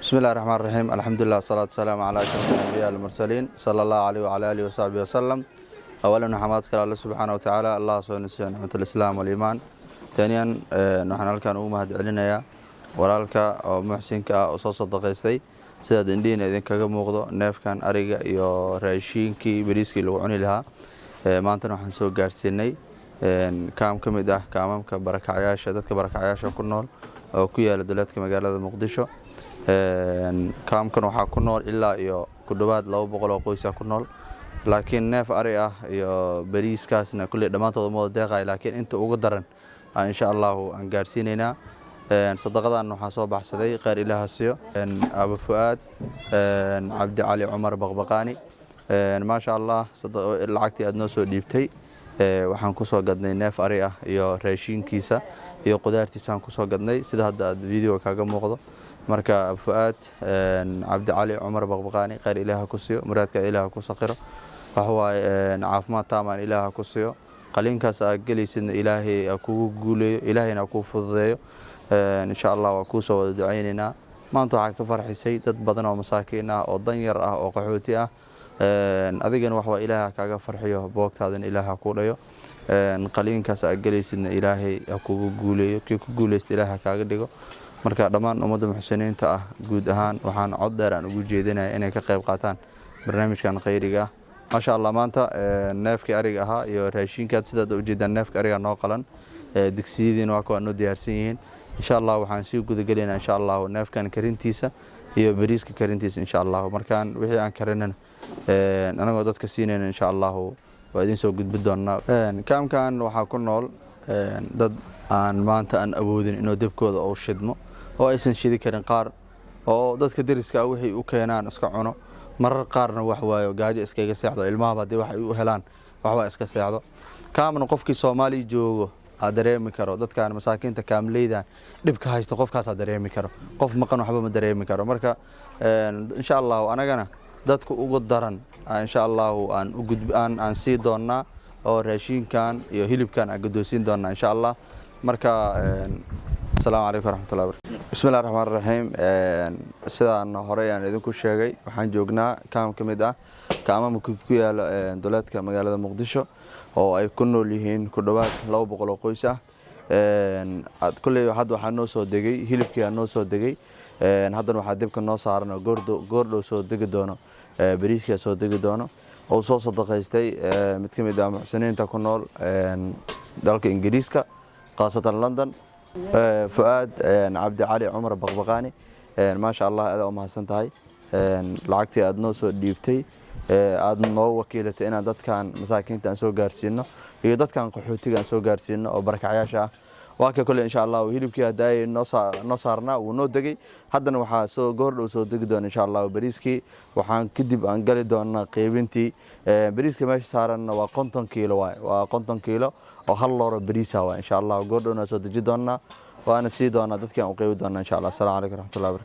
بسم الله الرحمن الرحيم الحمد لله والصلاة والسلام على أشرف الأنبياء والمرسلين صلى الله عليه وعلى آله وصحبه وسلم. أولا حمادك الله سبحانه وتعالى الله سبحانه نعمة الإسلام والإيمان. ثانيا نحن halkan ugu mahad celinaya walaalka oo muxsinka ah oo soo sadaqaystay sida indhiina idin kaga muuqdo neefkan ariga iyo raashinkii bariiskii lagu cuni lahaa maanta waxaan soo gaarsiinay kaam kamid ah kaamamka barakacayaasha dadka barakacayaasha ku nool oo ku yaala duleedka magaalada Muqdisho. kaamkan waxaa ku nool ilaa iyo ku dhawaad 200 oo qoys ku nool, laakiin neef ari ah iyo bariiskaasna kulli dhamaantood ma wada deeqay, laakiin inta ugu daran insha Allah aan gaarsiinayna. sadaqadan waxaa soo baxsaday qeyr Ilaahay siiyo Abu Fuad Cabdi Cali Umar Baqbaqani. ma sha Allah lacagtii aad noo soo dhiibtay waxaan ku soo gadnay neef ari ah iyo raashinkiisa iyo qudaartiisa aan ku soo gadnay sida hadda aad video kaaga muuqdo. marka Abu Fuad Cabdi Cali Umar Baqbaqani qeyr Ilaahay ku siiyo, muraadka Ilaahay ku saqiro, waxa waay caafimaad taaman Ilaahay ku siiyo, qalinkaas aad galaysidna Ilaahay kugu guuleeyo, Ilaahayna ku fududeeyo. insha Allah waa ku soo wada ducaynayna. maanta waxaa ka farxisay dad badan oo masaakiin ah oo danyar ah oo qaxooti ah. adigana wax waa Ilaahay kaaga farxiyo, boogtaadan Ilaahay ku dhayo, qalinkaas aad galaysidna Ilaahay kugu guuleeyo, kii ku guuleysto Ilaahay kaaga dhigo. marka dhammaan ummadda muxsiniinta ah guud ahaan waxaan cod dheer aan ugu jeedinayaa inay ka qayb qaataan barnaamijkan khayriga ah. ma sha Allah maanta neefkii ariga ahaa iyo raashinkaad sidaad u jeedaan neefka ariga noo qalan, digsiyadiina waa kuwa noo diyaarsan yihiin. insha Allah waxaan sii guda galeynaa insha Allah neefkan karintiisa iyo bariiska karintiisa insha Allah. markaan wixii aan karinana anagoo dadka siinayna insha Allah waa idin soo gudbi doonaa. kaamkan waxaa ku nool dad aan maanta aan awoodin inuu dabkooda oo shidmo oo aysan shidi karin, qaar oo dadka dariska wixii u keenaan iska cuno, marar qaarna wax waayo gaajo iskaga seexdo, ilmaha hadii wax ay u helaan wax waa iska seexdo. kaamna qofkii Soomaali joogo dareemi karo, dadkan masaakiinta kaamleyda dhibka haysto qofkaas dareemi karo, qof maqan waxba ma dareemi karo. marka insha Allah anagana dadku ugu daran insha Allah aan sii doonaa oo raashinkan iyo hilibkan aan gadoosiin doonaa insha Allah. marka السلام عليكم ورحمة الله وبركاته. بسم الله الرحمن الرحيم. sidaan hore aan idinku sheegay waxaan joognaa kaam kamid ah kaamamka ku yaala duleedka magaalada Muqdisho oo ay ku nool yihiin ku dhawaad 200 oo qoys ah. kulli hadda waxaa noo soo degay hilibkii noo soo degay, haddana waxaa dibka noo saaran goordhow soo degi doono bariiska soo degi doono oo soo sadaqaystay mid kamid ah muxsiniinta ku nool dalka Ingiriiska qaasatan London. Fuad Cabdi Cali Umar Baqbaqani. ma sha Allah aad u mahadsantahay lacagtii aad noo soo dhiibtay aad noo wakiilatay inaan dadkan masaakiinta aan soo gaarsiino iyo dadkan qaxootiga aan soo gaarsiino oo barakacayaasha ah. waa ka kale insha Allah hilibkii haday noo saarnaa uu noo degay, haddana waxaa soo goordhow soo degi doona insha Allah bariiskii. waxaan kadib aan gali doonaa qaybintii bariiska meesha saaranna waa 50 kiilo waa 50 kiilo oo hal looro bariis ah insha Allah goordhowna soo deji doonaa waana sii doonaa dadkii aan u qaybi doonaa insha Allah. Assalaamu calaykum waraxmatullaahi.